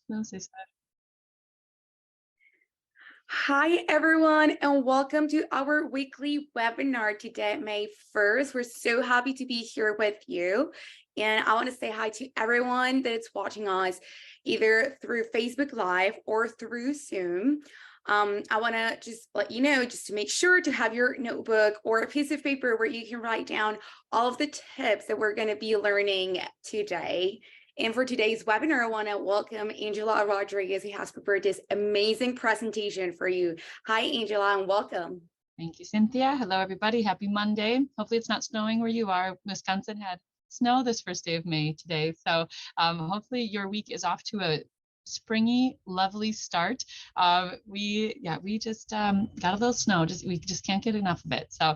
No, say so. Hi, everyone, and welcome to our weekly webinar today, May 1st. We're so happy to be here with you. And I want to say hi to everyone that's watching us either through Facebook Live or through Zoom. I want to just let you know, just to make sure to have your notebook or a piece of paper where you can write down all of the tips that we're going to be learning today. And for today's webinar, I want to welcome Angela Rodriguez, who has prepared this amazing presentation for you. Hi, Angela, and welcome. Thank you, Cynthia. Hello, everybody. Happy Monday. Hopefully it's not snowing where you are. Wisconsin had snow this first day of May today. So hopefully your week is off to a springy, lovely start. We just got a little snow. We just can't get enough of it. So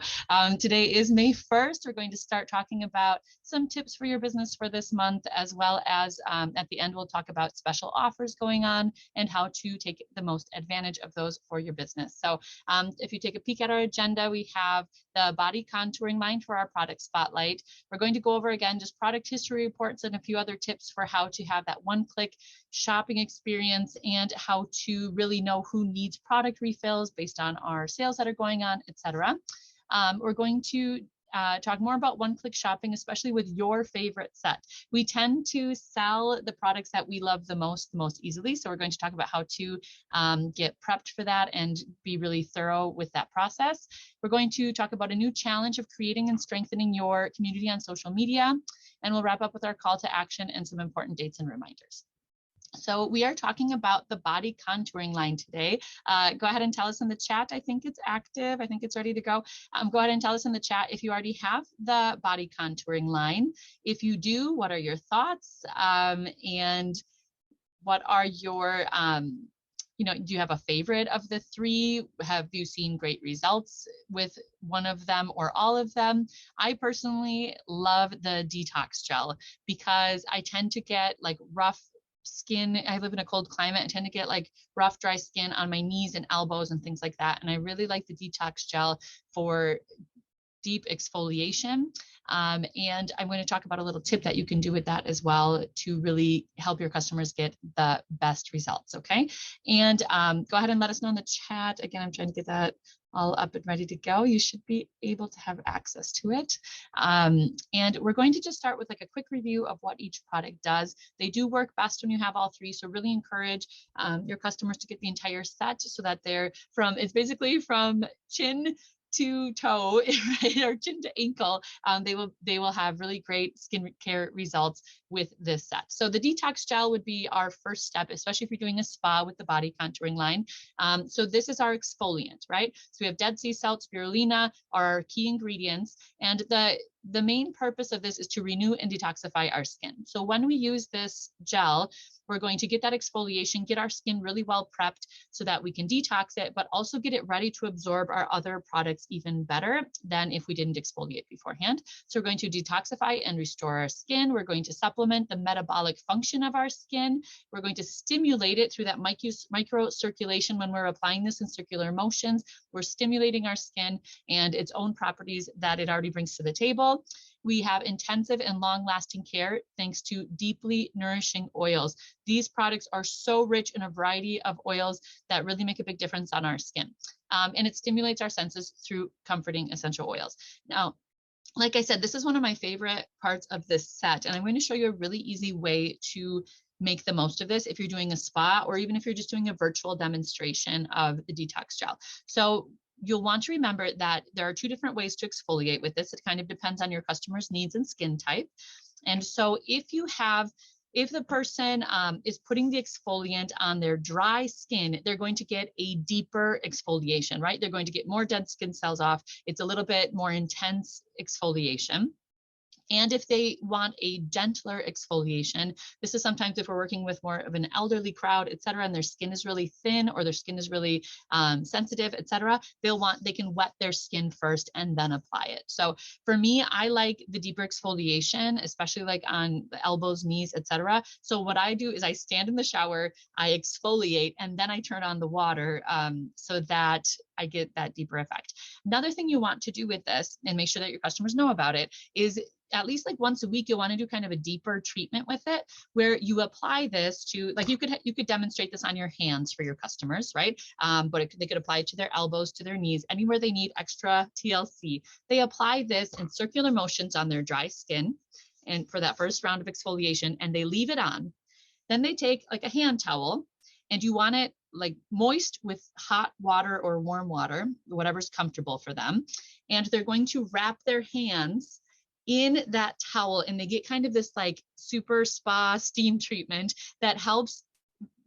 today is May 1st. We're going to start talking about some tips for your business for this month, as well as at the end, we'll talk about special offers going on and how to take the most advantage of those for your business. So if you take a peek at our agenda, we have the body contouring line for our product spotlight. We're going to go over again just product history reports and a few other tips for how to have that one-click shopping experience and how to really know who needs product refills based on our sales that are going on, etc. We're going to talk more about one-click shopping, especially with your favorite set. We tend to sell the products that we love the most easily. So we're going to talk about how to get prepped for that and be really thorough with that process. We're going to talk about a new challenge of creating and strengthening your community on social media. And we'll wrap up with our call to action and some important dates and reminders. So we are talking about the body contouring line today. Go ahead and tell us in the chat. I think it's active. I think it's ready to go. Go ahead and tell us in the chat if you already have the body contouring line. If you do, what are your thoughts? And what are your, do you have a favorite of the three? Have you seen great results with one of them or all of them? I personally love the detox gel because I tend to get like rough skin. I live in a cold climate. I tend to get like rough, dry skin on my knees and elbows and things like that. And I really like the detox gel for deep exfoliation. And I'm going to talk about a little tip that you can do with that as well to really help your customers get the best results. Okay. And go ahead and let us know in the chat. Again, I'm trying to get that all up and ready to go. You should be able to have access to it. And we're going to just start with like a quick review of what each product does. They do work best when you have all three. So really encourage your customers to get the entire set so that it's basically from chin to toe, right, or chin to ankle. They will have really great skin care results with this set. So the detox gel would be our first step, especially if you're doing a spa with the body contouring line. So this is our exfoliant, right? So we have Dead Sea salt, spirulina are our key ingredients, and the main purpose of this is to renew and detoxify our skin. So when we use this gel, we're going to get that exfoliation, get our skin really well prepped so that we can detox it, but also get it ready to absorb our other products even better than if we didn't exfoliate beforehand. So we're going to detoxify and restore our skin. We're going to supplement the metabolic function of our skin. We're going to stimulate it through that micro circulation when we're applying this in circular motions. We're stimulating our skin and its own properties that it already brings to the table. We have intensive and long-lasting care thanks to deeply nourishing oils. These products are so rich in a variety of oils that really make a big difference on our skin. And it stimulates our senses through comforting essential oils. Now, like I said, this is one of my favorite parts of this set, and I'm going to show you a really easy way to make the most of this if you're doing a spa or even if you're just doing a virtual demonstration of the detox gel. So you'll want to remember that there are two different ways to exfoliate with this. It kind of depends on your customer's needs and skin type. And so if the person is putting the exfoliant on their dry skin, they're going to get a deeper exfoliation, right? They're going to get more dead skin cells off. It's a little bit more intense exfoliation. And if they want a gentler exfoliation, this is sometimes if we're working with more of an elderly crowd, et cetera, and their skin is really thin or their skin is really sensitive, et cetera, they can wet their skin first and then apply it. So for me, I like the deeper exfoliation, especially like on the elbows, knees, et cetera. So what I do is I stand in the shower, I exfoliate, and then I turn on the water so that I get that deeper effect. Another thing you want to do with this and make sure that your customers know about it is at least like once a week, you'll want to do kind of a deeper treatment with it, where you apply this to, like, you could demonstrate this on your hands for your customers, right? But they could apply it to their elbows, to their knees, anywhere they need extra TLC. They apply this in circular motions on their dry skin, and for that first round of exfoliation, and they leave it on. Then they take like a hand towel, and you want it like moist with hot water or warm water, whatever's comfortable for them. And they're going to wrap their hands in that towel, and they get kind of this like super spa steam treatment that helps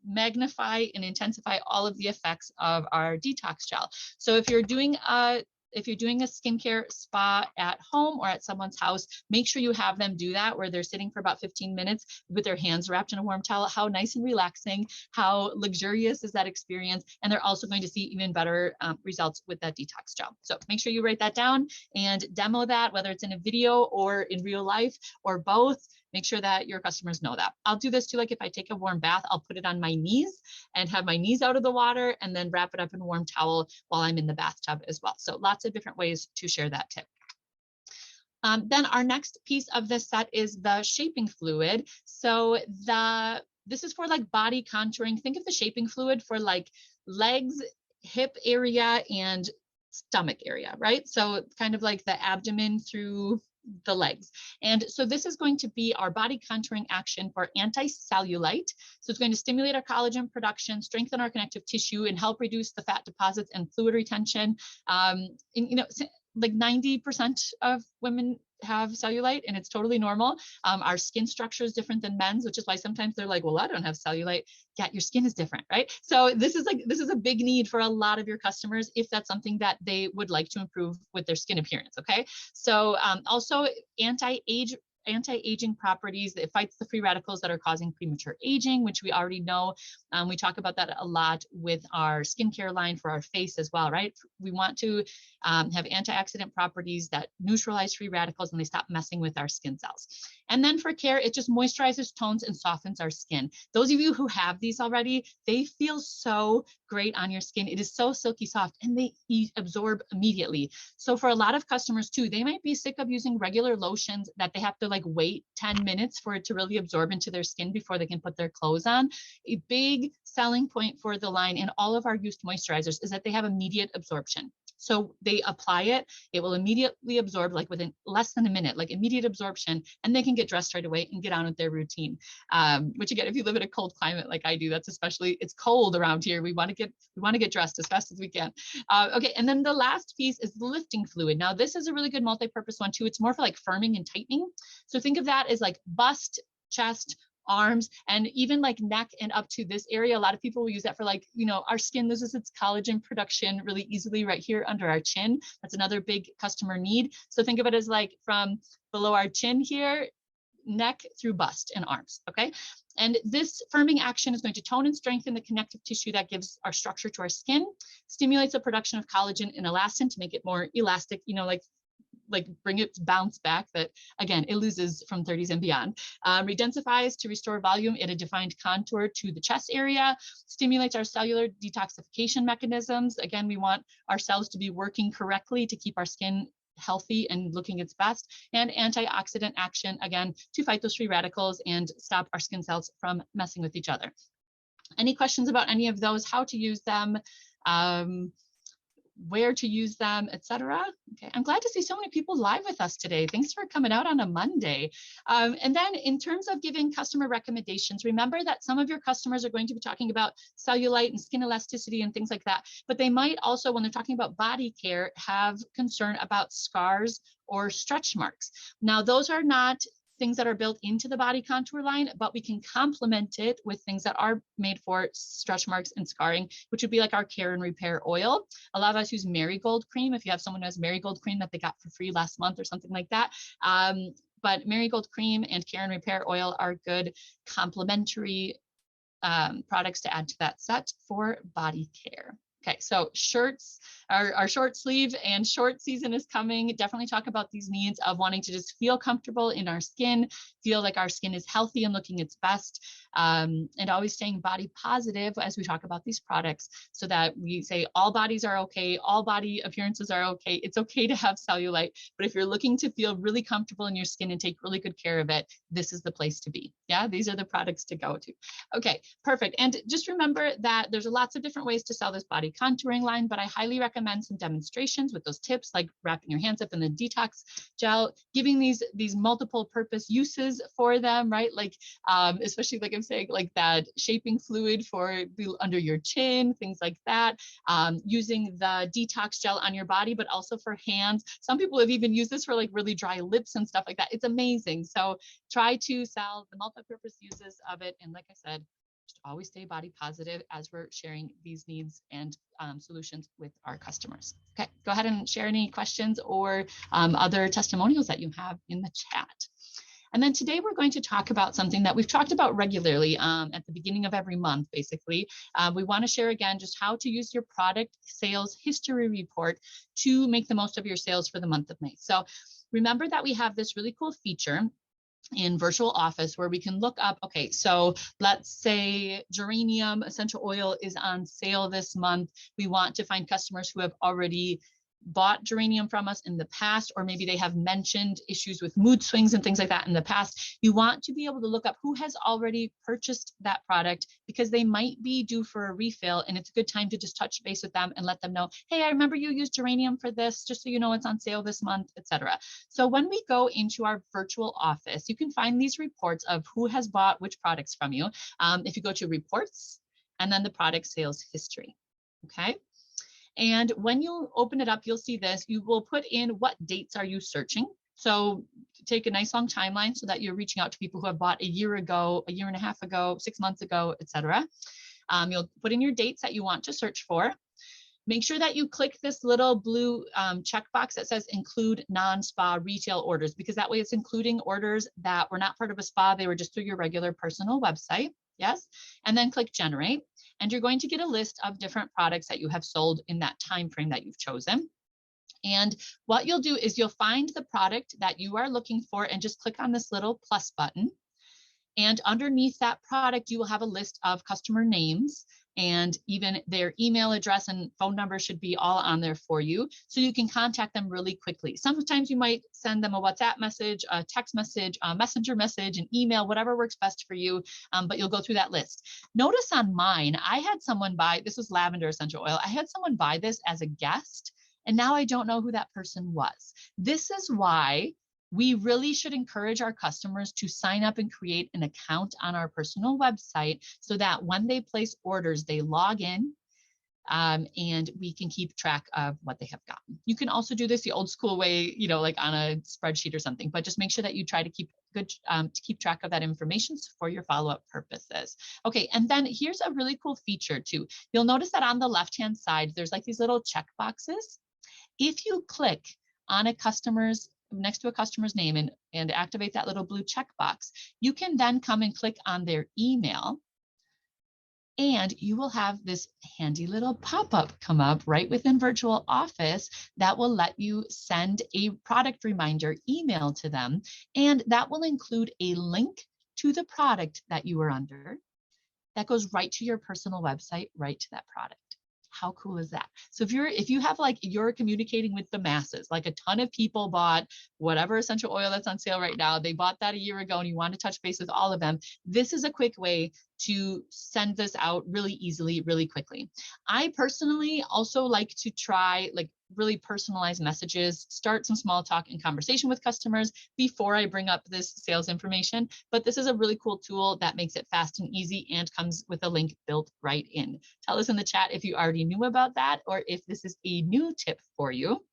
magnify and intensify all of the effects of our detox gel. So if you're doing a skincare spa at home or at someone's house, make sure you have them do that, where they're sitting for about 15 minutes with their hands wrapped in a warm towel. How nice and relaxing, how luxurious is that experience? And they're also going to see even better results with that detox gel. So make sure you write that down and demo that, whether it's in a video or in real life or both. Make sure that your customers know that. I'll do this too, like if I take a warm bath, I'll put it on my knees and have my knees out of the water and then wrap it up in a warm towel while I'm in the bathtub as well. So lots of different ways to share that tip. Then our next piece of this set is the shaping fluid. So this is for like body contouring. Think of the shaping fluid for like legs, hip area, and stomach area, right? So kind of like the abdomen through the legs. And so this is going to be our body contouring action for anti-cellulite. So it's going to stimulate our collagen production, strengthen our connective tissue, and help reduce the fat deposits and fluid retention. And, you know, like 90% of women have cellulite, and it's totally normal. Our skin structure is different than men's, which is why sometimes they're like, well, I don't have cellulite. Yeah, your skin is different, right? So this is a big need for a lot of your customers if that's something that they would like to improve with their skin appearance, okay? So also anti-aging properties. It fights the free radicals that are causing premature aging, which we already know. We talk about that a lot with our skincare line for our face as well, right? We want to have antioxidant properties that neutralize free radicals and they stop messing with our skin cells. And then for care, it just moisturizes, tones, and softens our skin. Those of you who have these already, they feel so great on your skin. It is so silky soft, and they absorb immediately. So for a lot of customers too, they might be sick of using regular lotions that they have to like wait 10 minutes for it to really absorb into their skin before they can put their clothes on. A big selling point for the line and all of our used moisturizers is that they have immediate absorption. So they apply it, it will immediately absorb, like within less than a minute, like immediate absorption, and they can get dressed right away and get on with their routine. Which again, if you live in a cold climate like I do, that's especially, it's cold around here. We want to get dressed as fast as we can. Okay, and then the last piece is the lifting fluid. Now this is a really good multi-purpose one too. It's more for like firming and tightening. So think of that as like bust, chest, arms, and even like neck and up to this area. A lot of people will use that for like, you know, our skin loses its collagen production really easily right here under our chin. That's another big customer need. So think of it as like from below our chin here, neck through bust and arms, okay? And this firming action is going to tone and strengthen the connective tissue that gives our structure to our skin, stimulates the production of collagen and elastin to make it more elastic, you know, like bring it bounce back that again it loses from 30s and beyond. Redensifies to restore volume in a defined contour to the chest area, stimulates our cellular detoxification mechanisms. Again, we want our cells to be working correctly to keep our skin healthy and looking its best, and antioxidant action, again, to fight those free radicals and stop our skin cells from messing with each other. Any questions about any of those, how to use them, where to use them, etc. Okay, I'm glad to see so many people live with us today. Thanks for coming out on a Monday. And then in terms of giving customer recommendations, remember that some of your customers are going to be talking about cellulite and skin elasticity and things like that, but they might also, when they're talking about body care, have concern about scars or stretch marks. Now, those are not things that are built into the body contour line, but we can complement it with things that are made for stretch marks and scarring, which would be like our Care and Repair oil. A lot of us use Marigold cream. If you have someone who has Marigold cream that they got for free last month or something like that. But Marigold cream and Care and Repair oil are good complementary products to add to that set for body care. Okay, so shirts, our short sleeve and short season is coming. Definitely talk about these needs of wanting to just feel comfortable in our skin, feel like our skin is healthy and looking its best, and always staying body positive as we talk about these products so that we say all bodies are okay, all body appearances are okay. It's okay to have cellulite, but if you're looking to feel really comfortable in your skin and take really good care of it, this is the place to be. Yeah, these are the products to go to. Okay, perfect. And just remember that there's lots of different ways to sell this body contouring line, but I highly recommend some demonstrations with those tips, like wrapping your hands up in the detox gel, giving these multiple purpose uses for them, right? Like, especially like I'm saying, like that shaping fluid for under your chin, things like that. Using the detox gel on your body, but also for hands. Some people have even used this for like really dry lips and stuff like that. It's amazing. So try to sell the multi-purpose uses of it. And like I said, just always stay body positive as we're sharing these needs and solutions with our customers. Okay, go ahead and share any questions or other testimonials that you have in the chat. And then today we're going to talk about something that we've talked about regularly at the beginning of every month, basically. We want to share again just how to use your product sales history report to make the most of your sales for the month of May. So remember that we have this really cool feature in Virtual Office where we can look up, okay, so let's say geranium essential oil is on sale this month. We want to find customers who have already bought geranium from us in the past, or maybe they have mentioned issues with mood swings and things like that in the past. You want to be able to look up who has already purchased that product because they might be due for a refill, and it's a good time to just touch base with them and let them know, hey, I remember you used geranium for this, just so you know it's on sale this month, etc. So when we go into our Virtual Office, you can find these reports of who has bought which products from you. If you go to reports and then the product sales history, okay? And when you open it up, you'll see this. You will put in what dates are you searching. So take a nice long timeline so that you're reaching out to people who have bought a year ago, a year and a half ago, 6 months ago, etc. You'll put in your dates that you want to search for. Make sure that you click this little blue checkbox that says include non-spa retail orders, because that way it's including orders that were not part of a spa. They were just through your regular personal website. Yes. And then click generate. And you're going to get a list of different products that you have sold in that time frame that you've chosen. And what you'll do is you'll find the product that you are looking for and just click on this little plus button. And underneath that product, you will have a list of customer names, and even their email address and phone number should be all on there for you, so you can contact them really quickly. Sometimes you might send them a WhatsApp message, a text message, a messenger message, an email, whatever works best for you, but you'll go through that list. Notice on mine, I had someone buy, this was lavender essential oil, I had someone buy this as a guest, and now I don't know who that person was. This is why we really should encourage our customers to sign up and create an account on our personal website so that when they place orders, they log in and we can keep track of what they have gotten. You can also do this the old school way, you know, like on a spreadsheet or something, but just make sure that you try to keep good to keep track of that information for your follow-up purposes. Okay, and then here's a really cool feature too. You'll notice that on the left-hand side, there's like these little check boxes. If you click on a customer's next to a customer's name and activate that little blue checkbox, you can then come and click on their email, and you will have this handy little pop-up come up right within Virtual Office that will let you send a product reminder email to them, and that will include a link to the product that you are under that goes right to your personal website, right to that product. How cool is that? So if you have like you're communicating with the masses, like a ton of people bought whatever essential oil that's on sale right now, they bought that a year ago and you want to touch base with all of them, this is a quick way to send this out really easily, really quickly. I personally also like to try like really personalized messages, start some small talk and conversation with customers before I bring up this sales information. But this is a really cool tool that makes it fast and easy and comes with a link built right in. Tell us in the chat if you already knew about that or if this is a new tip for you.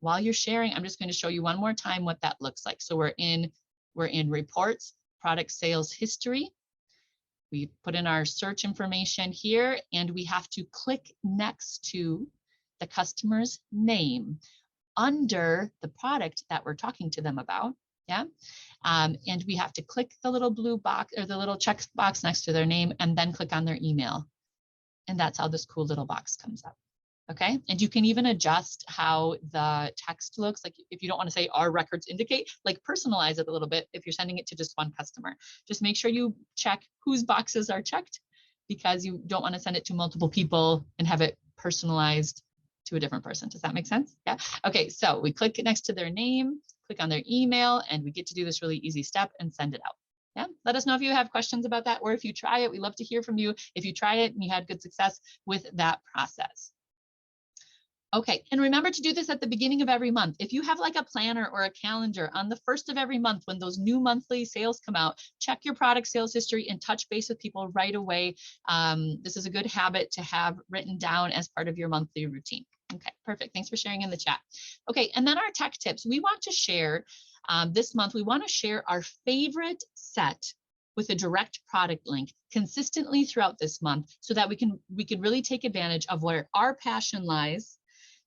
While you're sharing, I'm just going to show you one more time what that looks like. So we're in reports, product sales history. We put in our search information here, and we have to click next to the customer's name under the product that we're talking to them about. Yeah. And we have to click the little blue box or the little check box next to their name and then click on their email. And that's how this cool little box comes up. Okay, and you can even adjust how the text looks. Like if you don't want to say our records indicate, like personalize it a little bit if you're sending it to just one customer. Just make sure you check whose boxes are checked, because you don't want to send it to multiple people and have it personalized to a different person. Does that make sense? Yeah. Okay, so we click next to their name, click on their email, and we get to do this really easy step and send it out. Yeah, let us know if you have questions about that, or if you try it. We love to hear from you if you try it and you had good success with that process. Okay, and remember to do this at the beginning of every month. If you have like a planner or a calendar, on the first of every month, when those new monthly sales come out, check your product sales history and touch base with people right away. This is a good habit to have written down as part of your monthly routine. Okay, perfect. Thanks for sharing in the chat. Okay, and then our tech tips. We want to share this month, we want to share our favorite set with a direct product link consistently throughout this month, so that we can really take advantage of where our passion lies,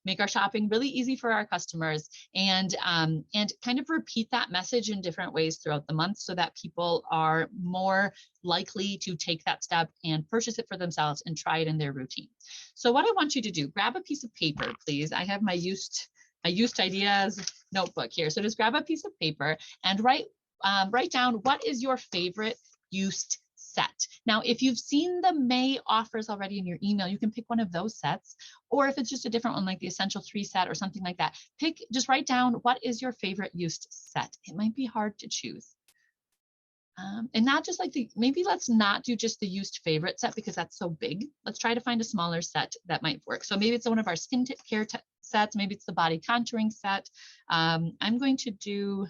make our shopping really easy for our customers, and kind of repeat that message in different ways throughout the month, so that people are more likely to take that step and purchase it for themselves and try it in their routine. So what I want you to do, grab a piece of paper, please. I have my used ideas notebook here. So just grab a piece of paper and write down what is your favorite used set. Now, if you've seen the May offers already in your email, you can pick one of those sets, or if it's just a different one, like the Essential 3 set or something like that, just write down what is your favorite used set. It might be hard to choose. And not just like maybe let's not do just the used favorite set, because that's so big. Let's try to find a smaller set that might work. So maybe it's one of our skin care sets, maybe it's the body contouring set. I'm going to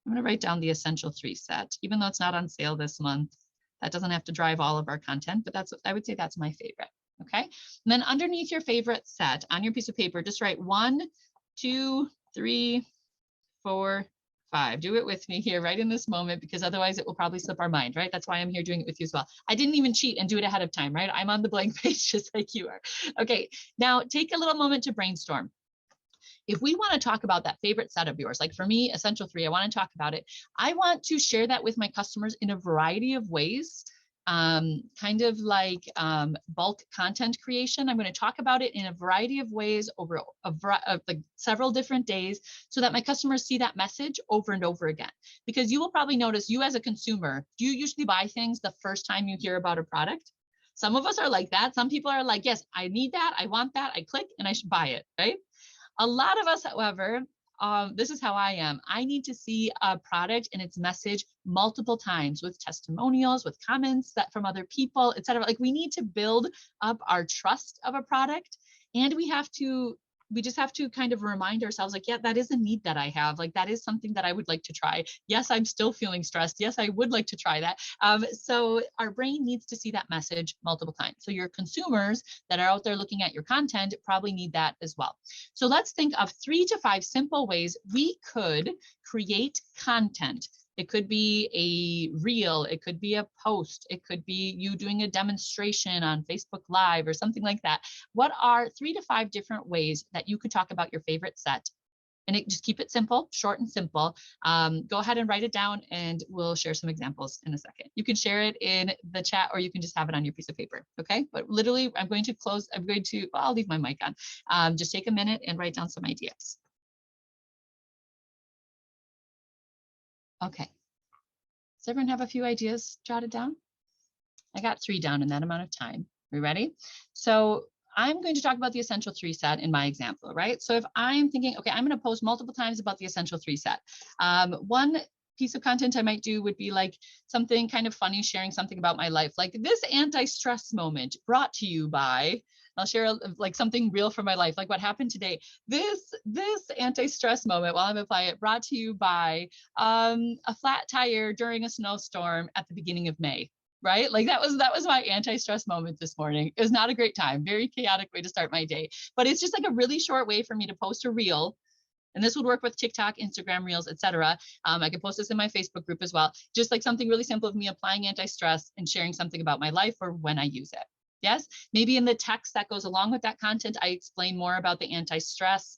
write down the Essential 3 set, even though it's not on sale this month. That doesn't have to drive all of our content, but I would say that's my favorite. Okay. And then underneath your favorite set on your piece of paper, just write 1, 2, 3, 4, 5. Do it with me here right in this moment, because otherwise it will probably slip our mind, right? That's why I'm here doing it with you as well. I didn't even cheat and do it ahead of time, right? I'm on the blank page just like you are. Okay. Now take a little moment to brainstorm. If we want to talk about that favorite set of yours, like for me, Essential 3, I want to talk about it. I want to share that with my customers in a variety of ways, kind of like bulk content creation. I'm going to talk about it in a variety of ways over like several different days, so that my customers see that message over and over again. Because you will probably notice, you as a consumer, do you usually buy things the first time you hear about a product? Some of us are like that. Some people are like, yes, I need that, I want that, I click and I should buy it, right? A lot of us, however, this is how I am. I need to see a product and its message multiple times, with testimonials, with comments from other people, et cetera. Like, we need to build up our trust of a product, and we just have to kind of remind ourselves, like, yeah, that is a need that I have. Like, that is something that I would like to try. Yes, I'm still feeling stressed. Yes, I would like to try that. So our brain needs to see that message multiple times. So your consumers that are out there looking at your content probably need that as well. So let's think of 3 to 5 simple ways we could create content. It could be a reel, it could be a post, it could be you doing a demonstration on Facebook Live or something like that. What are 3 to 5 different ways that you could talk about your favorite set? And just keep it simple, short and simple. Go ahead and write it down, and we'll share some examples in a second. You can share it in the chat, or you can just have it on your piece of paper, okay? But literally, I'll leave my mic on. Just take a minute and write down some ideas. Okay. Does everyone have a few ideas jotted down? I got 3 down in that amount of time. Are we ready? So I'm going to talk about the Essential 3 set in my example, right? So if I'm thinking, okay, I'm going to post multiple times about the Essential 3 set. One piece of content I might do would be like something kind of funny, sharing something about my life, like this anti-stress moment brought to you by. I'll share like something real from my life, like what happened today. This anti-stress moment while I'm applying it, brought to you by a flat tire during a snowstorm at the beginning of May, right? Like that was my anti-stress moment this morning. It was not a great time, very chaotic way to start my day, but it's just like a really short way for me to post a reel. And this would work with TikTok, Instagram Reels, etc. I can post this in my Facebook group as well. Just like something really simple of me applying anti-stress and sharing something about my life or when I use it. Yes, maybe in the text that goes along with that content, I explain more about the anti-stress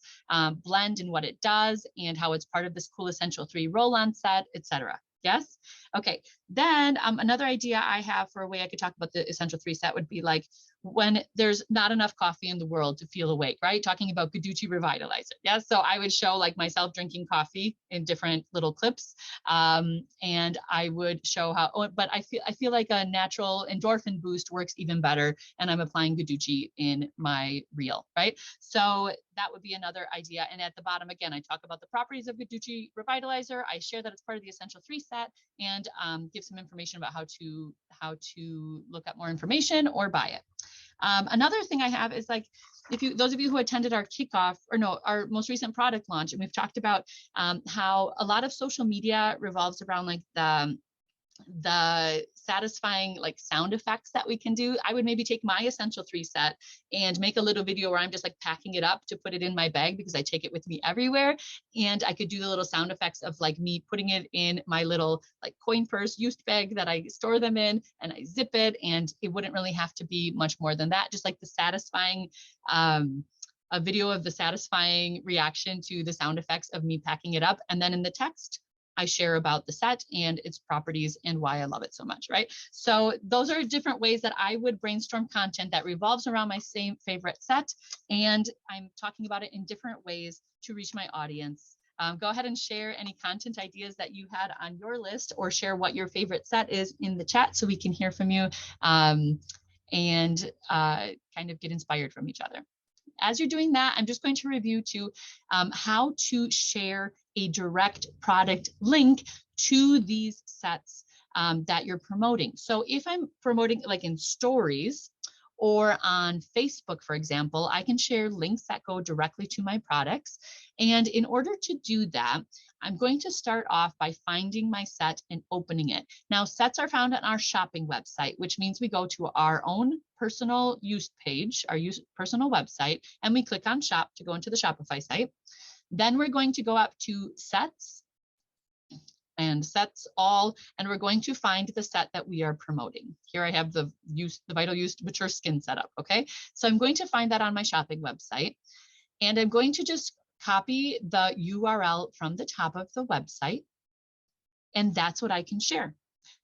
blend and what it does and how it's part of this cool Essential 3 roll-on set, etc. Yes. Okay. Then another idea I have for a way I could talk about the Essential 3 set would be like, when there's not enough coffee in the world to feel awake, right? Talking about Guducci Revitalizer. Yes. So I would show like myself drinking coffee in different little clips. And I would show how, but I feel like a natural endorphin boost works even better. And I'm applying Guducci in my reel, right? So that would be another idea. And at the bottom, again, I talk about the properties of Guducci Revitalizer. I share that it's part of the Essential 3 set and give some information about how to look up more information or buy it. Another thing I have is like, those of you who attended our kickoff our most recent product launch, and we've talked about how a lot of social media revolves around like the satisfying like sound effects that we can do. I would maybe take my Essential 3 set and make a little video where I'm just like packing it up to put it in my bag because I take it with me everywhere. And I could do the little sound effects of like me putting it in my little like coin purse used bag that I store them in, and I zip it, and it wouldn't really have to be much more than that. Just like the satisfying, a video of the satisfying reaction to the sound effects of me packing it up. And then in the text, I share about the set and its properties and why I love it so much, right? So those are different ways that I would brainstorm content that revolves around my same favorite set. And I'm talking about it in different ways to reach my audience. Go ahead and share any content ideas that you had on your list, or share what your favorite set is in the chat so we can hear from you and kind of get inspired from each other. As you're doing that, I'm just going to review how to share a direct product link to these sets that you're promoting. So if I'm promoting like in stories or on Facebook, for example, I can share links that go directly to my products. And in order to do that, I'm going to start off by finding my set and opening it. Now, sets are found on our shopping website, which means we go to our own personal use page, our personal website, and we click on shop to go into the Shopify site. Then we're going to go up to sets and sets all, and we're going to find the set that we are promoting. Here I have the Vital Youth Mature Skin setup, okay? So I'm going to find that on my shopping website, and I'm going to just copy the URL from the top of the website, and that's what I can share.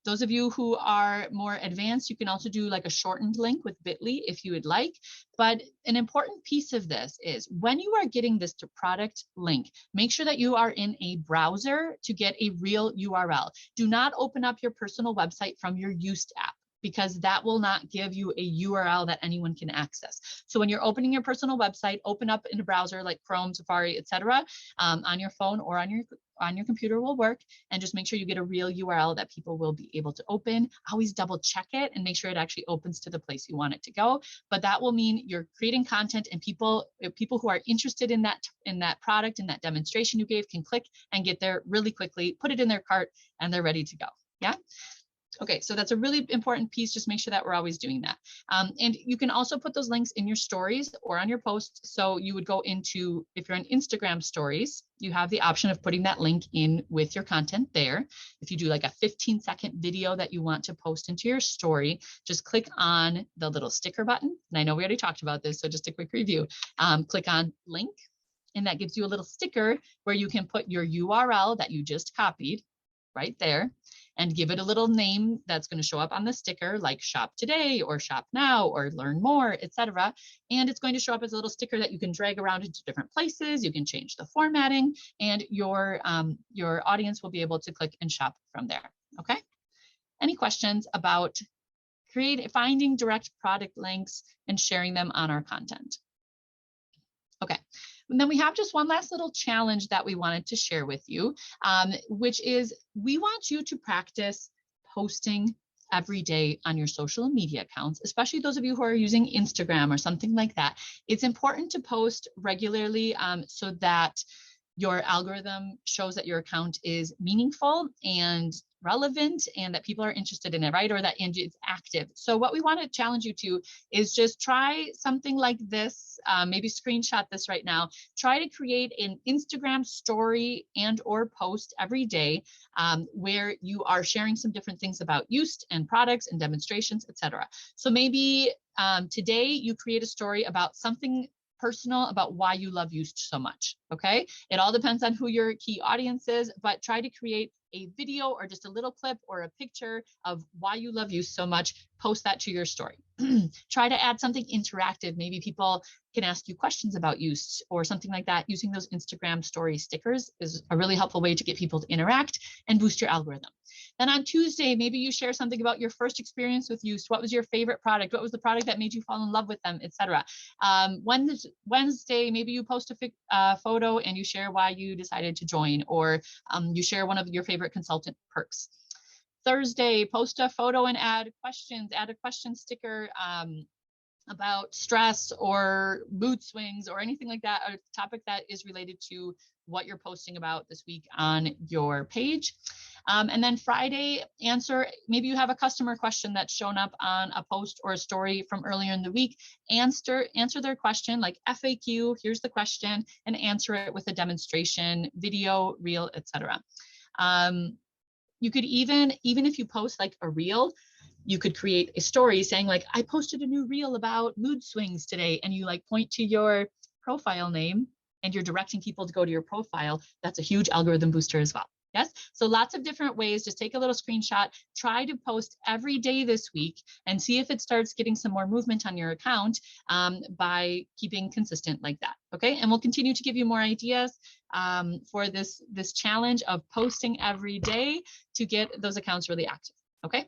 Those of you who are more advanced, you can also do like a shortened link with Bitly if you would like. But an important piece of this is when you are getting this to product link, make sure that you are in a browser to get a real URL. Do not open up your personal website from your Yoast app, because that will not give you a URL that anyone can access. So when you're opening your personal website, open up in a browser like Chrome, Safari, etc., on your phone or on your computer will work, and just make sure you get a real URL that people will be able to open. Always double check it and make sure it actually opens to the place you want it to go. But that will mean you're creating content, and people who are interested in that product, in that demonstration you gave, can click and get there really quickly, put it in their cart, and they're ready to go. Yeah. Okay, so that's a really important piece. Just make sure that we're always doing that. And you can also put those links in your stories or on your posts. So you would go into, if you're on Instagram stories, you have the option of putting that link in with your content there. If you do like a 15-second video that you want to post into your story, just click on the little sticker button. And I know we already talked about this, so just a quick review. Click on link, and that gives you a little sticker where you can put your URL that you just copied right there, and give it a little name that's going to show up on the sticker, like shop today or shop now or learn more, etc. And it's going to show up as a little sticker that you can drag around into different places. You can change the formatting, and your audience will be able to click and shop from there. Okay. Any questions about finding direct product links and sharing them on our content? Okay. And then we have just one last little challenge that we wanted to share with you, which is we want you to practice posting every day on your social media accounts, especially those of you who are using Instagram or something like that. It's important to post regularly so that your algorithm shows that your account is meaningful and relevant and that people are interested in it, right? Or that it's active. So what we want to challenge you to is just try something like this, maybe screenshot this right now. Try to create an Instagram story and or post every day where you are sharing some different things about Yoast and products and demonstrations, etc. So maybe today you create a story about something personal about why you love Yoast so much, okay? It all depends on who your key audience is, but try to create a video or just a little clip or a picture of why you love Yoast so much, post that to your story. Try to add something interactive. Maybe people can ask you questions about use or something like that. Using those Instagram story stickers is a really helpful way to get people to interact and boost your algorithm. Then on Tuesday, maybe you share something about your first experience with Yoast. What was your favorite product? What was the product that made you fall in love with them, etc. Wednesday, maybe you post a photo and you share why you decided to join, or you share one of your favorite consultant perks. Thursday, post a photo and add a question sticker about stress or mood swings or anything like that, a topic that is related to what you're posting about this week on your page. And then Friday, maybe you have a customer question that's shown up on a post or a story from earlier in the week. Answer their question, like FAQ, here's the question, and answer it with a demonstration, video, reel, etc. You could even if you post like a reel, you could create a story saying like, I posted a new reel about mood swings today, and you like point to your profile name and you're directing people to go to your profile. That's a huge algorithm booster as well. Yes. So lots of different ways. Just take a little screenshot, try to post every day this week and see if it starts getting some more movement on your account by keeping consistent like that. Okay. And we'll continue to give you more ideas for this challenge of posting every day to get those accounts really active. Okay.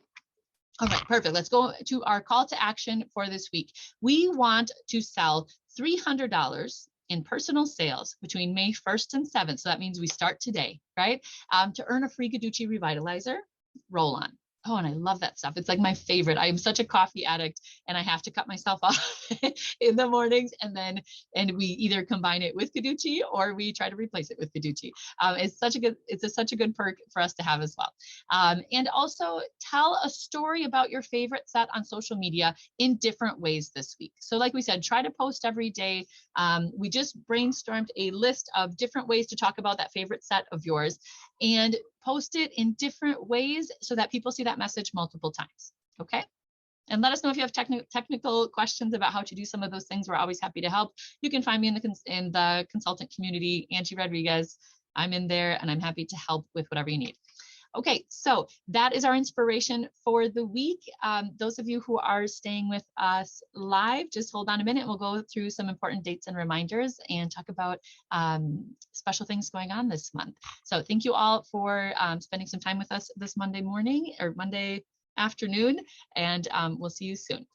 All right, perfect. Let's go to our call to action for this week. We want to sell $300 in personal sales between May 1st and 7th. So that means we start today, right? To earn a free Guducci Revitalizer roll-on. Oh, and I love that stuff. It's like my favorite. I'm such a coffee addict and I have to cut myself off in the mornings, and we either combine it with Guducci or we try to replace it with Guducci. It's such a good perk for us to have as well. And also tell a story about your favorite set on social media in different ways this week. So like we said, try to post every day. We just brainstormed a list of different ways to talk about that favorite set of yours, and post it in different ways so that people see that message multiple times. Okay. And let us know if you have technical questions about how to do some of those things. We're always happy to help. You can find me in the consultant community, Angie Rodriguez. I'm in there and I'm happy to help with whatever you need. Okay, so that is our inspiration for the week. Those of you who are staying with us live, just hold on a minute. We'll go through some important dates and reminders and talk about special things going on this month. So thank you all for spending some time with us this Monday morning or Monday afternoon, and we'll see you soon.